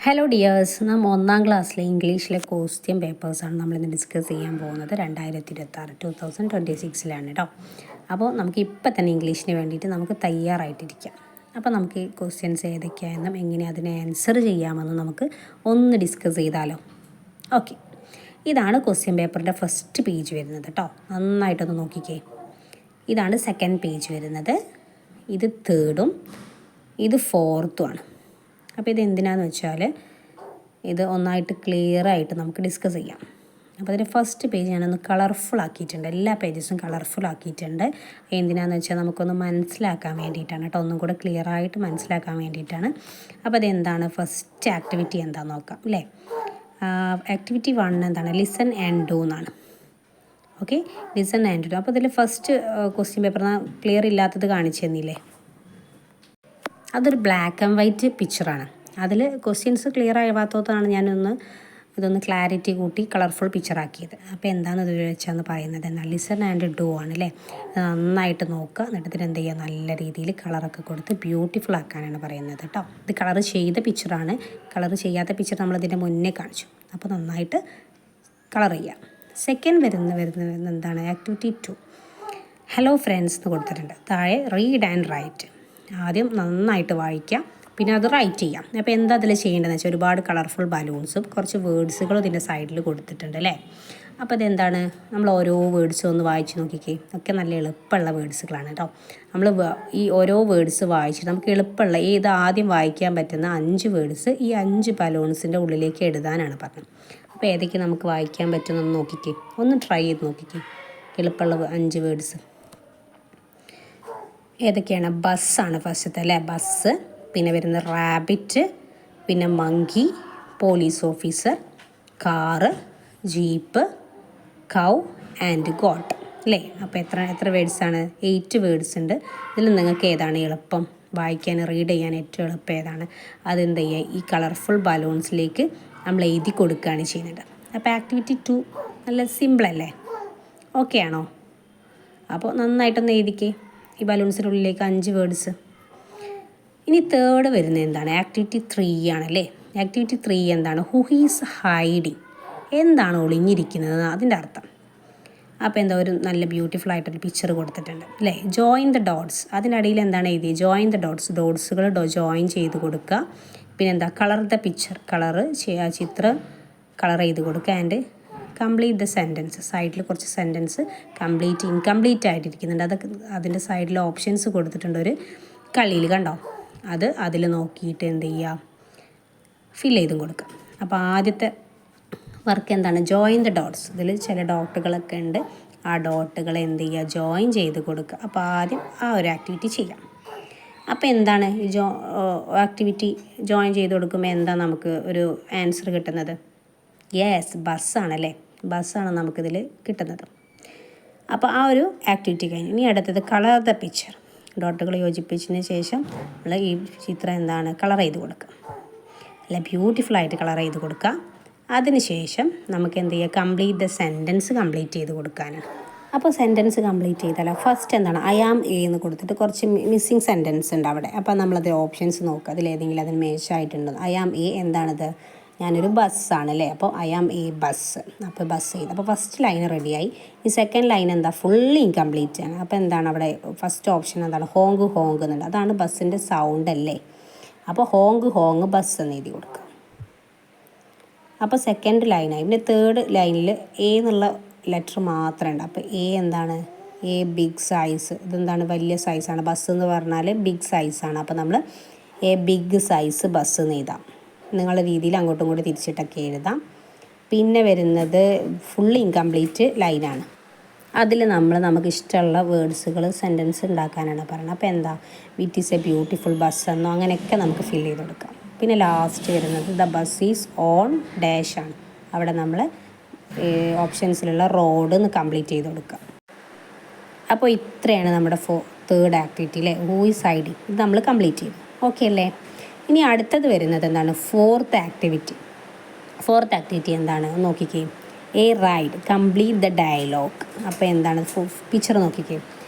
Hello dears, നാം 1ാം ക്ലാസ്സിലെ ഇംഗ്ലീഷിലെ ക്വസ്റ്റ്യൻ പേപ്പേഴ്സാണ് നമ്മളിന്ന് ഡിസ്കസ് ചെയ്യാൻ പോകുന്നത്. 2026 കേട്ടോ. അപ്പോൾ നമുക്ക് ഇപ്പം തന്നെ ഇംഗ്ലീഷിന് വേണ്ടിയിട്ട് നമുക്ക് തയ്യാറായിട്ടിരിക്കാം. അപ്പോൾ നമുക്ക് ഈ ക്വസ്റ്റ്യൻസ് ഏതൊക്കെയാണെന്നും എങ്ങനെ അതിനെ ആൻസർ ചെയ്യാമെന്നും നമുക്ക് ഒന്ന് ഡിസ്കസ് ചെയ്താലോ. ഓക്കെ, ഇതാണ് ക്വസ്റ്റ്യൻ പേപ്പറിൻ്റെ ഫസ്റ്റ് പേജ് വരുന്നത് കേട്ടോ. നന്നായിട്ടൊന്ന് നോക്കിക്കേ. ഇതാണ് സെക്കൻഡ് പേജ് വരുന്നത്, ഇത് തേർഡും ഇത് ഫോർത്തുമാണ്. അപ്പോൾ ഇത് എന്തിനാന്ന് വെച്ചാൽ ഇത് ഒന്നായിട്ട് ക്ലിയറായിട്ട് നമുക്ക് ഡിസ്കസ് ചെയ്യാം. അപ്പോൾ അതിൻ്റെ ഫസ്റ്റ് പേജ് ഞാനൊന്ന് കളർഫുൾ ആക്കിയിട്ടുണ്ട്, എല്ലാ പേജസും കളർഫുൾ ആക്കിയിട്ടുണ്ട്. എന്തിനാന്ന് വെച്ചാൽ നമുക്കൊന്ന് മനസ്സിലാക്കാൻ വേണ്ടിയിട്ടാണ് കേട്ടോ, ഒന്നും കൂടെ ക്ലിയറായിട്ട് മനസ്സിലാക്കാൻ വേണ്ടിയിട്ടാണ്. അപ്പോൾ അതെന്താണ്, ഫസ്റ്റ് ആക്ടിവിറ്റി എന്താണെന്ന് നോക്കാം അല്ലേ. ആക്ടിവിറ്റി 1 എന്താണ്, ലിസൺ ആൻഡ് ഡു എന്നാണ്. Okay, listen and do. അപ്പോൾ ഇതിൽ ഫസ്റ്റ് ക്വസ്റ്റ്യൻ പേപ്പർ ക്ലിയർ ഇല്ലാത്തത് കാണിച്ചു തന്നില്ലേ, അതൊരു ബ്ലാക്ക് ആൻഡ് വൈറ്റ് പിക്ചറാണ്. അതിൽ ക്വസ്റ്റ്യൻസ് ക്ലിയർ ആവാത്തതാണ് ഇതൊന്ന് ക്ലാരിറ്റി കൂട്ടി കളർഫുൾ പിക്ചറാക്കിയത്. അപ്പോൾ എന്താണെന്ന് ഇത് വെച്ചാന്ന് പറയുന്നത് എന്നാൽ ലിസൺ ആൻഡ് ഡു ആണ് അല്ലേ. നന്നായിട്ട് നോക്കുക, എന്നിട്ട് ഇതിന് എന്ത് ചെയ്യുക, നല്ല രീതിയിൽ കളറൊക്കെ കൊടുത്ത് ബ്യൂട്ടിഫുൾ ആക്കാനാണ് പറയുന്നത് കേട്ടോ. ഇത് കളർ ചെയ്ത പിക്ചറാണ്, കളർ ചെയ്യാത്ത പിക്ചർ നമ്മളിതിൻ്റെ മുന്നേ കാണിച്ചു. അപ്പോൾ നന്നായിട്ട് കളർ ചെയ്യാം. സെക്കൻഡ് വരുന്ന എന്താണ്, ആക്ടിവിറ്റി 2 ഹലോ ഫ്രണ്ട്സ് എന്ന് കൊടുത്തിട്ടുണ്ട്. താഴെ റീഡ് ആൻഡ് റൈറ്റ്. ആദ്യം നന്നായിട്ട് വായിക്കാം, പിന്നെ അത് റൈറ്റ് ചെയ്യാം. അപ്പോൾ എന്താ അതിൽ ചെയ്യേണ്ടതെന്ന് വെച്ചാൽ ഒരുപാട് കളർഫുൾ ബലൂൺസും കുറച്ച് വേർഡ്സുകളും ഇതിൻ്റെ സൈഡിൽ കൊടുത്തിട്ടുണ്ട് അല്ലേ. അപ്പോൾ ഇതെന്താണ്, നമ്മൾ ഓരോ വേർഡ്സും ഒന്ന് വായിച്ച് നോക്കിക്കേ. ഒക്കെ നല്ല എളുപ്പമുള്ള വേർഡ്സുകളാണ് കേട്ടോ. നമ്മൾ ഈ ഓരോ വേർഡ്സ് വായിച്ചിട്ട് നമുക്ക് എളുപ്പമുള്ള ഏത് ആദ്യം വായിക്കാൻ പറ്റുന്ന 5 വേർഡ്സ് ഈ 5 ബലൂൺസിൻ്റെ ഉള്ളിലേക്ക് എഴുതാനാണ് പറഞ്ഞത്. അപ്പോൾ ഏതൊക്കെ നമുക്ക് വായിക്കാൻ പറ്റുമെന്ന് നോക്കിക്കേ, ഒന്ന് ട്രൈ ചെയ്ത് നോക്കിക്കേ. എളുപ്പമുള്ള 5 വേർഡ്സ് ഏതൊക്കെയാണ്. ബസ്സാണ് ഫസ്റ്റത്തെ അല്ലേ, ബസ്. പിന്നെ വരുന്ന റാബിറ്റ്, പിന്നെ monkey, police officer, car, jeep, cow and got അല്ലേ. അപ്പോൾ എത്ര വേർഡ്സാണ്, 8 വേർഡ്സ് ഉണ്ട്. ഇതിൽ നിങ്ങൾക്ക് ഏതാണ് എളുപ്പം വായിക്കാൻ, റീഡ് ചെയ്യാൻ ഏറ്റവും എളുപ്പം ഏതാണ്, അതെന്ത് ചെയ്യുക, ഈ കളർഫുൾ ബലൂൺസിലേക്ക് നമ്മൾ എഴുതി കൊടുക്കുകയാണ് ചെയ്യുന്നത്. അപ്പോൾ ആക്ടിവിറ്റി 2 നല്ല സിമ്പിളല്ലേ, ഓക്കെ ആണോ. അപ്പോൾ നന്നായിട്ടൊന്ന് എഴുതിക്കേ ഈ ബലൂൺസിനുള്ളിലേക്ക് 5 വേർഡ്സ്. ഇനി തേർഡ് വരുന്നത് എന്താണ്, ആക്ടിവിറ്റി 3 ആണല്ലേ. ആക്ടിവിറ്റി 3 എന്താണ്, ഹു ഈസ് ഹൈഡിങ്, എന്താണ് ഒളിഞ്ഞിരിക്കുന്നത് അതിൻ്റെ അർത്ഥം. അപ്പോൾ എന്താ, ഒരു നല്ല ബ്യൂട്ടിഫുൾ ആയിട്ടൊരു പിക്ചർ കൊടുത്തിട്ടുണ്ട് അല്ലേ. ജോയിൻ ദ ഡോട്ട്സ്, അതിൻ്റെ അടിയിൽ എന്താണ് എഴുതിയത്, ജോയിൻ ദ ഡോട്ട്സുകൾ ജോയിൻ ചെയ്ത് കൊടുക്കുക. പിന്നെ എന്താ, കളർ ദ പിക്ചർ, ചിത്രം കളർ ചെയ്ത് കൊടുക്കുക. ആൻഡ് കംപ്ലീറ്റ് ദ സെൻറ്റൻസ്, സൈഡിൽ കുറച്ച് സെൻറ്റൻസ് ഇൻകംപ്ലീറ്റ് ആയിട്ടിരിക്കുന്നുണ്ട്. അതൊക്കെ അതിൻ്റെ സൈഡിൽ ഓപ്ഷൻസ് കൊടുത്തിട്ടുണ്ട് ഒരു കളിയിൽ കണ്ടോ. അതിൽ നോക്കിയിട്ട് എന്ത് ചെയ്യുക, ഫിൽ ചെയ്തും കൊടുക്കുക. അപ്പോൾ ആദ്യത്തെ വർക്ക് എന്താണ്, ജോയിൻ ദ ഡോട്ട്സ്. ഇതിൽ ചില ഡോട്ടുകളൊക്കെ ഉണ്ട്, ആ ഡോട്ടുകളെ എന്ത് ചെയ്യുക, ജോയിൻ ചെയ്ത് കൊടുക്കുക. അപ്പോൾ ആദ്യം ആ ഒരു ആക്ടിവിറ്റി ചെയ്യാം. അപ്പോൾ എന്താണ് ഈ ആക്ടിവിറ്റി ജോയിൻ ചെയ്ത് കൊടുക്കുമ്പോൾ എന്താ നമുക്ക് ഒരു ആൻസർ കിട്ടുന്നത്, യെസ് ബസ്സാണല്ലേ, ബസ്സാണ് നമുക്കിതിൽ കിട്ടുന്നത്. അപ്പോൾ ആ ഒരു ആക്ടിവിറ്റി കഴിഞ്ഞു. ഇനി അടുത്തത് കളർ ദ പിക്ചർ. ഡോട്ടുകൾ യോജിപ്പിച്ചതിന് ശേഷം നമ്മൾ ഈ ചിത്രം എന്താണ് കളർ ചെയ്ത് കൊടുക്കുക, അല്ല ബ്യൂട്ടിഫുള്ളായിട്ട് കളർ ചെയ്ത് കൊടുക്കുക. അതിനുശേഷം നമുക്ക് എന്ത് ചെയ്യുക, കംപ്ലീറ്റ് ദ സെൻറ്റൻസ് കംപ്ലീറ്റ് ചെയ്ത് കൊടുക്കാനാണ്. അപ്പോൾ സെൻറ്റൻസ് കംപ്ലീറ്റ് ചെയ്താൽ ഫസ്റ്റ് എന്താണ്, ഐ ആം എ എന്ന് കൊടുത്തിട്ട് കുറച്ച് മിസ്സിങ് സെൻറ്റൻസ് ഉണ്ട് അവിടെ. അപ്പോൾ നമ്മളത് ഓപ്ഷൻസ് നോക്കുക, അതിലേതെങ്കിലും അതിന് മേച്ചായിട്ടുണ്ടോ. ഐ ആം എ എന്താണത്, ഞാനൊരു ബസ്സാണ് അല്ലേ. അപ്പോൾ ഐ ആം എ ബസ്, അപ്പോൾ ബസ് ചെയ്ത്. അപ്പോൾ ഫസ്റ്റ് ലൈൻ റെഡിയായി. ഈ സെക്കൻഡ് ലൈൻ എന്താ, ഫുള്ളി ഇൻകംപ്ലീറ്റ് ആണ്. അപ്പോൾ എന്താണ് അവിടെ ഫസ്റ്റ് ഓപ്ഷൻ എന്താണ്, ഹോങ്ക് എന്നുണ്ട്. അതാണ് ബസ്സിൻ്റെ സൗണ്ട് അല്ലേ. അപ്പോൾ ഹോങ്ക് ബസ് എന്ന് എഴുതി കൊടുക്കുക. അപ്പോൾ സെക്കൻഡ് ലൈനായി. പിന്നെ തേർഡ് ലൈനിൽ എ എന്നുള്ള ലെറ്റർ മാത്രമേ ഉണ്ട്. അപ്പോൾ എ എന്താണ്, എ ബിഗ് സൈസ്. ഇതെന്താണ്, വലിയ സൈസാണ്. ബസ് എന്ന് പറഞ്ഞാൽ ബിഗ് സൈസാണ്. അപ്പോൾ നമ്മൾ എ ബിഗ് സൈസ് ബസ് എന്ന് എഴുതാം. നിങ്ങളുടെ രീതിയിൽ അങ്ങോട്ടും ഇങ്ങോട്ടും തിരിച്ചിട്ടൊക്കെ എഴുതാം. പിന്നെ വരുന്നത് ഫുള്ളി ഇൻകംപ്ലീറ്റ് ലൈനാണ്. അതിൽ നമുക്ക് ഇഷ്ടമുള്ള വേർഡ്സുകൾ സെൻറ്റൻസ് ഉണ്ടാക്കാനാണ് പറയുന്നത്. അപ്പോൾ എന്താ, വിറ്റ് ഈസ് എ ബ്യൂട്ടിഫുൾ ബസ് എന്നോ അങ്ങനെയൊക്കെ നമുക്ക് ഫിൽ ചെയ്ത് കൊടുക്കാം. പിന്നെ ലാസ്റ്റ് വരുന്നത് the bus is on dash ആണ്. അവിടെ നമ്മൾ ഓപ്ഷൻസിലുള്ള റോഡ് എന്ന് കംപ്ലീറ്റ് ചെയ്ത് കൊടുക്കുക. അപ്പോൾ ഇത്രയാണ് നമ്മുടെ തേർഡ് ആക്ടിവിറ്റി അല്ലേ, ഹൂ ഈസ് ഹൈഡിങ്. ഇത് നമ്മൾ കംപ്ലീറ്റ് ചെയ്തു, ഓക്കെ അല്ലേ. ഇനി അടുത്തത് വരുന്നത് എന്താണ്, ഫോർത്ത് ആക്ടിവിറ്റി എന്താണ് നോക്കിക്കേ, a ride complete the dialogue. അപ്പോൾ എന്താണ് പിക്ചർ നോക്കിക്കേ,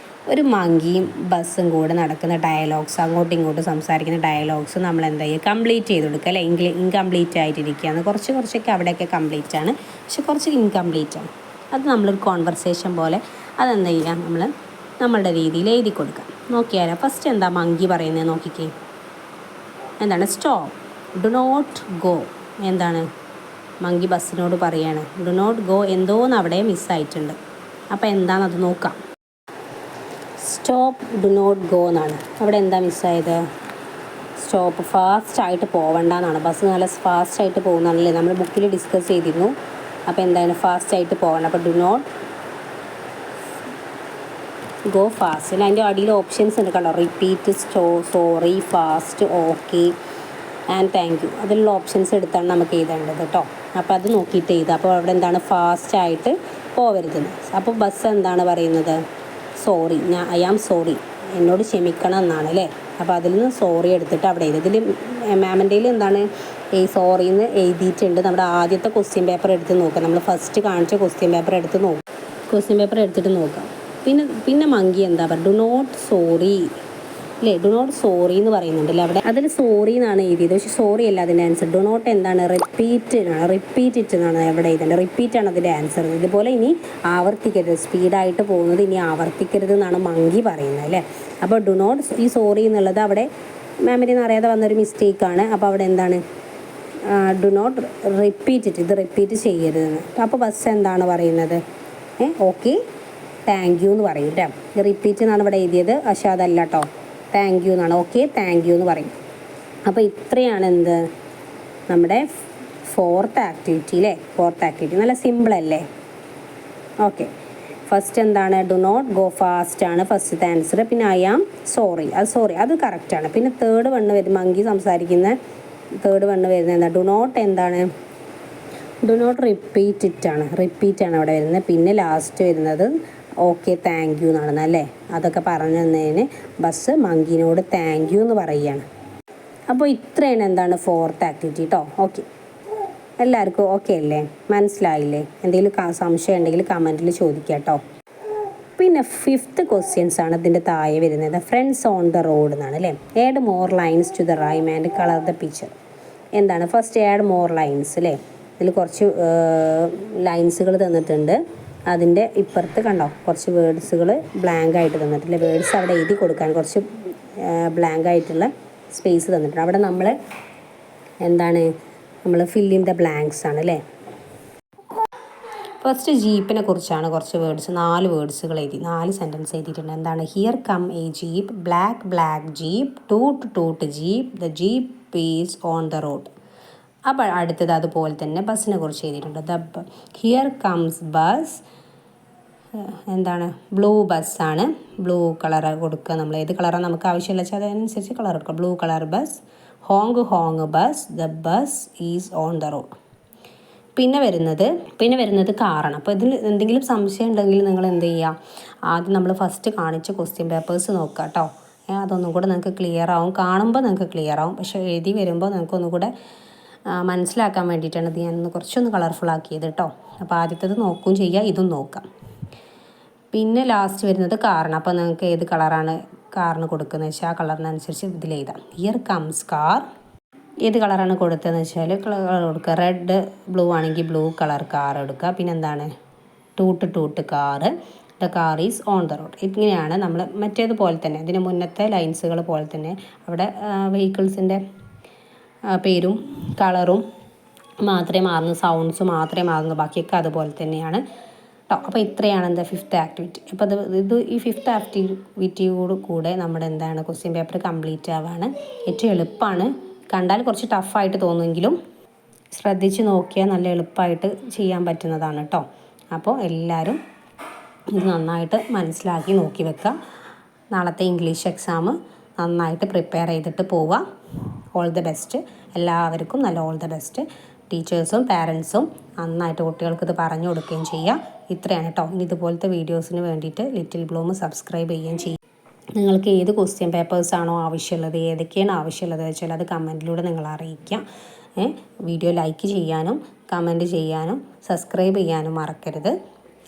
ഒരു മങ്കിയും ബസ്സും കൂടെ നടക്കുന്ന ഡയലോഗ്സ്, അങ്ങോട്ടും ഇങ്ങോട്ടും സംസാരിക്കുന്ന ഡയലോഗ്സ് നമ്മൾ എന്താ ചെയ്യുക, കംപ്ലീറ്റ് ചെയ്ത് കൊടുക്കുക അല്ലേ. ഇൻകംപ്ലീറ്റ് ആയിട്ടിരിക്കുകയാണ്. കുറച്ചൊക്കെ അവിടെയൊക്കെ കംപ്ലീറ്റ് ആണ്, പക്ഷെ കുറച്ച് ഇൻകംപ്ലീറ്റ് ആണ്. അത് നമ്മളൊരു കോൺവെർസേഷൻ പോലെ അതെന്താ ചെയ്യുക, നമ്മളുടെ രീതിയിൽ എഴുതി കൊടുക്കുക. നോക്കിയാലോ, ഫസ്റ്റ് എന്താ മങ്കി പറയുന്നത് നോക്കിക്കേ. എന്താണ്? Stop, do not go. എന്താണ് മങ്കി ബസ്സിനോട് പറയാണ്? Do not go. എന്തോന്ന് അവിടെ മിസ്സായിട്ടുണ്ട്. അപ്പോൾ എന്താണെന്നത് നോക്കാം. സ്റ്റോപ്പ്, ഡു നോട്ട് ഗോ എന്നാണ്. അവിടെ എന്താ മിസ്സായത്? സ്റ്റോപ്പ്, ഫാസ്റ്റായിട്ട് പോകണ്ടെന്നാണ്. ബസ് നല്ല ഫാസ്റ്റായിട്ട് പോകുന്നതാണല്ലേ, നമ്മൾ ബുക്കിൽ ഡിസ്കസ് ചെയ്തിരുന്നു. അപ്പോൾ എന്താണ്? ഫാസ്റ്റായിട്ട് പോകണം. അപ്പോൾ ഡു നോട്ട് ഗോ ഫാസ്റ്റ്. പിന്നെ അതിൻ്റെ അടിയിൽ ഓപ്ഷൻസ് ഉണ്ട് കണ്ടോ. Repeat, sorry, fast, okay and thank you. അതിലുള്ള ഓപ്ഷൻസ് എടുത്താണ് നമുക്ക് എഴുതേണ്ടത് കേട്ടോ. അപ്പോൾ അത് നോക്കിയിട്ട് എഴുതുക. അപ്പോൾ അവിടെ എന്താണ്? ഫാസ്റ്റായിട്ട് പോകരുതെന്ന്. അപ്പോൾ ബസ് എന്താണ് പറയുന്നത്? സോറി, ഐ ആം സോറി, എന്നോട് ക്ഷമിക്കണം എന്നാണ് അല്ലേ. അപ്പോൾ അതിൽ നിന്ന് സോറി എടുത്തിട്ട് അവിടെ എഴുതി. ഇതിൽ മാമിൻ്റെയിൽ എന്താണ് ഈ സോറി എന്ന് എഴുതിയിട്ടുണ്ട്. നമ്മുടെ ആദ്യത്തെ ക്വസ്റ്റ്യൻ പേപ്പർ എടുത്ത് നോക്കാം. നമ്മൾ ഫസ്റ്റ് കാണിച്ച ക്വസ്റ്റ്യൻ പേപ്പർ എടുത്തിട്ട് നോക്കാം. പിന്നെ മങ്കി എന്താ പറയുക? ഡു നോട്ട് സോറി അല്ലേ. ഡു നോട്ട് സോറി എന്ന് പറയുന്നുണ്ടല്ലേ അവിടെ. അതിൽ സോറി എന്നാണ് എഴുതിയത്, പക്ഷേ സോറി അല്ല അതിൻ്റെ ആൻസർ. ഡു നോട്ട് എന്താണ്? റിപ്പീറ്റ് എന്നാണ് എവിടെ എഴുതേണ്ടത്. റിപ്പീറ്റാണ് അതിൻ്റെ ആൻസർ. ഇതുപോലെ ഇനി ആവർത്തിക്കരുത്, സ്പീഡായിട്ട് പോകുന്നത് ഇനി ആവർത്തിക്കരുത് എന്നാണ് മങ്കി പറയുന്നത് അല്ലേ. അപ്പോൾ ഡു നോട്ട്, ഈ സോറി എന്നുള്ളത് അവിടെ മാമിന് അറിയാതെ വന്നൊരു മിസ്റ്റേക്കാണ്. അപ്പോൾ അവിടെ എന്താണ്? ഡു നോട്ട് റിപ്പീറ്റ്, ഇത് റിപ്പീറ്റ് ചെയ്യരുതെന്ന്. അപ്പോൾ ബസ് എന്താണ് പറയുന്നത്? ഓക്കെ താങ്ക് യു എന്ന് പറയും കേട്ടോ. റിപ്പീറ്റ് എന്നാണ് ഇവിടെ എഴുതിയത്, പക്ഷേ അതല്ല കേട്ടോ, താങ്ക് യു എന്നാണ്. ഓക്കെ താങ്ക് യു എന്ന് പറയും. അപ്പോൾ ഇത്രയാണ് എന്ത് നമ്മുടെ ഫോർത്ത് ആക്ടിവിറ്റി അല്ലേ. ഫോർത്ത് ആക്ടിവിറ്റി നല്ല സിമ്പിളല്ലേ. ഓക്കെ, ഫസ്റ്റ് എന്താണ്? ഡു നോട്ട് ഗോ ഫാസ്റ്റ് ആണ് ഫസ്റ്റത്തെ ആൻസർ. പിന്നെ ഐ ആം സോറി, അത് കറക്റ്റാണ്. പിന്നെ തേർഡ് വണ്ണ് വരും, മങ്കി സംസാരിക്കുന്ന തേർഡ് വണ്ണ് വരുന്നത് എന്താ? ഡു നോട്ട് എന്താണ്? ഡു നോട്ട് റിപ്പീറ്റ് ആണ് അവിടെ വരുന്നത്. പിന്നെ ലാസ്റ്റ് വരുന്നത് ഓക്കെ താങ്ക് യു എന്നാണ് അല്ലേ. അതൊക്കെ പറഞ്ഞു തന്നതിന് ബസ് മങ്കിനോട് താങ്ക് യു എന്ന് പറയുകയാണ്. അപ്പോൾ ഇത്രയാണ് എന്താണ് ഫോർത്ത് ആക്ടിവിറ്റി കേട്ടോ. ഓക്കെ, എല്ലാവർക്കും ഓക്കെ അല്ലേ? മനസ്സിലായില്ലേ? എന്തെങ്കിലും സംശയം ഉണ്ടെങ്കിൽ കമൻറ്റിൽ ചോദിക്കാം കേട്ടോ. പിന്നെ ഫിഫ്ത്ത് ക്വസ്റ്റ്യൻസ് ആണ് ഇതിൻ്റെ താഴെ വരുന്നത്. ഫ്രണ്ട്സ് ഓൺ ദ റോഡ് എന്നാണ് അല്ലേ. Add more lines to the rhyme and colour the picture. എന്താണ്? ഫസ്റ്റ് ആഡ് മോർ ലൈൻസ് അല്ലേ. ഇതിൽ കുറച്ച് ലൈൻസുകൾ തന്നിട്ടുണ്ട്. അതിൻ്റെ ഇപ്പുറത്ത് കണ്ടോ കുറച്ച് വേർഡ്സുകൾ ബ്ലാങ്ക് ആയിട്ട് തന്നിട്ടില്ല. വേർഡ്സ് അവിടെ എഴുതി കൊടുക്കാൻ കുറച്ച് ബ്ലാങ്ക് ആയിട്ടുള്ള സ്പേസ് തന്നിട്ടുണ്ട്. അവിടെ നമ്മൾ എന്താണ് ഫിൽ ഇൻ ദ ബ്ലാങ്ക്സ് ആണ് അല്ലേ. ഫസ്റ്റ് ജീപ്പിനെ കുറിച്ചാണ് കുറച്ച് വേർഡ്സ്, 4 വേർഡ്സുകൾ എഴുതി, 4 സെൻറ്റൻസ് എഴുതിയിട്ടുണ്ട്. എന്താണ്? Here come a jeep, black jeep, toot jeep, the jeep is on the road. അപ്പോൾ അടുത്തത് അതുപോലെ തന്നെ ബസ്സിനെ കുറിച്ച് എഴുതിയിട്ടുണ്ട്. ഹിയർ കംസ് ബസ്, എന്താണ്? ബ്ലൂ ബസ്സാണ്. ബ്ലൂ കളർ കൊടുക്കുക. നമ്മൾ ഏത് കളറാണ് നമുക്ക് ആവശ്യമുള്ള വെച്ചാൽ അതനുസരിച്ച് കളർ കൊടുക്കുക. Blue colour bus. Hong bus, the bus is on the road. പിന്നെ വരുന്നത് കാറാണ്. അപ്പോൾ ഇതിൽ എന്തെങ്കിലും സംശയം ഉണ്ടെങ്കിൽ നിങ്ങൾ എന്ത് ചെയ്യുക, ആദ്യം നമ്മൾ ഫസ്റ്റ് കാണിച്ച ക്വസ്റ്റ്യൻ പേപ്പേഴ്സ് നോക്കുക കേട്ടോ. അതൊന്നും കൂടെ നിങ്ങൾക്ക് ക്ലിയർ ആവും. കാണുമ്പോൾ നിങ്ങൾക്ക് ക്ലിയർ ആവും, പക്ഷേ എഴുതി വരുമ്പോൾ നിങ്ങൾക്ക് ഒന്നുകൂടെ മനസ്സിലാക്കാൻ വേണ്ടിയിട്ടാണ് ഇത് ഞാനൊന്ന് കുറച്ചൊന്ന് കളർഫുൾ ആക്കിയത് കേട്ടോ. അപ്പോൾ ആദ്യത്തേത് നോക്കുകയും ചെയ്യുക, ഇതും നോക്കാം. പിന്നെ ലാസ്റ്റ് വരുന്നത് കാറാണ്. അപ്പോൾ നിങ്ങൾക്ക് ഏത് കളറാണ് കാറിന് കൊടുക്കുന്നത് വെച്ചാൽ ആ കളറിനനുസരിച്ച് ഇതിലെഴുതാം. Here comes car. ഏത് കളറാണ് കൊടുത്തതെന്ന് വെച്ചാൽ കളർ കൊടുക്കുക. റെഡ് ബ്ലൂ ആണെങ്കിൽ ബ്ലൂ കളർ കാർ എടുക്കുക. പിന്നെ എന്താണ്? Toot car, the car is on the road. ഇങ്ങനെയാണ് നമ്മൾ മറ്റേതുപോലെ തന്നെ ഇതിന് മുന്നത്തെ ലൈൻസുകൾ പോലെ തന്നെ അവിടെ വെഹിക്കിൾസിൻ്റെ പേരും കളറും മാത്രമേ മാറുന്നു, സൗണ്ട്സ് മാത്രമേ മാറുന്നു, ബാക്കിയൊക്കെ അതുപോലെ തന്നെയാണ് കേട്ടോ. അപ്പോൾ ഇത്രയാണ് എന്താ ഫിഫ്ത്ത് ആക്ടിവിറ്റി. അപ്പോൾ ഈ ഫിഫ്ത്ത് ആക്ടിവിറ്റിയോട് കൂടെ നമ്മുടെ എന്താണ് ക്വസ്റ്റ്യൻ പേപ്പർ കംപ്ലീറ്റ് ആവാണ്. ഏറ്റവും എളുപ്പമാണ്, കണ്ടാൽ കുറച്ച് ടഫായിട്ട് തോന്നുമെങ്കിലും ശ്രദ്ധിച്ച് നോക്കിയാൽ നല്ല എളുപ്പമായിട്ട് ചെയ്യാൻ പറ്റുന്നതാണ് കേട്ടോ. അപ്പോൾ എല്ലാവരും ഇത് നന്നായിട്ട് മനസ്സിലാക്കി നോക്കി വെക്കുക. നാളത്തെ ഇംഗ്ലീഷ് എക്സാം നന്നായിട്ട് പ്രിപ്പയർ ചെയ്തിട്ട് പോവുക. All the best. എല്ലാവർക്കും നല്ല ഓൾ ദ ബെസ്റ്റ്. ടീച്ചേഴ്സും പാരൻസും നന്നായിട്ട് കുട്ടികൾക്ക് ഇത് പറഞ്ഞു കൊടുക്കുകയും ചെയ്യുക. ഇത്രയാണ് കേട്ടോ. ഇനി ഇതുപോലത്തെ വീഡിയോസിന് വേണ്ടിയിട്ട് ലിറ്റിൽ ബ്ലൂം സബ്സ്ക്രൈബ് ചെയ്യുകയും ചെയ്യുക. നിങ്ങൾക്ക് ഏത് ക്വസ്റ്റ്യൻ പേപ്പേഴ്സാണോ ആവശ്യമുള്ളത്, ഏതൊക്കെയാണ് ആവശ്യമുള്ളത് വെച്ചാൽ അത് കമൻറ്റിലൂടെ നിങ്ങൾ അറിയിക്കുക. വീഡിയോ ലൈക്ക് ചെയ്യാനും കമൻറ്റ് ചെയ്യാനും സബ്സ്ക്രൈബ് ചെയ്യാനും മറക്കരുത്.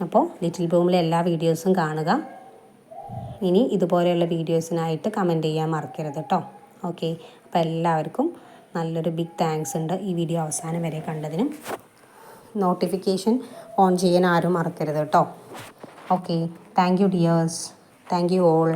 അപ്പോൾ ലിറ്റിൽ ബ്ലൂമിലെ എല്ലാ വീഡിയോസും കാണുക. ഇനി ഇതുപോലെയുള്ള വീഡിയോസിനായിട്ട് കമൻറ്റ് ചെയ്യാൻ മറക്കരുത് കേട്ടോ. ഓക്കെ, അപ്പോൾ എല്ലാവർക്കും നല്ലൊരു ബിഗ് താങ്ക്സ് ഉണ്ട് ഈ വീഡിയോ അവസാനം വരെ കണ്ടതിനും. നോട്ടിഫിക്കേഷൻ ഓൺ ചെയ്യാൻ ആരും മറക്കരുത് കേട്ടോ. Okay, thank you dears, thank you all.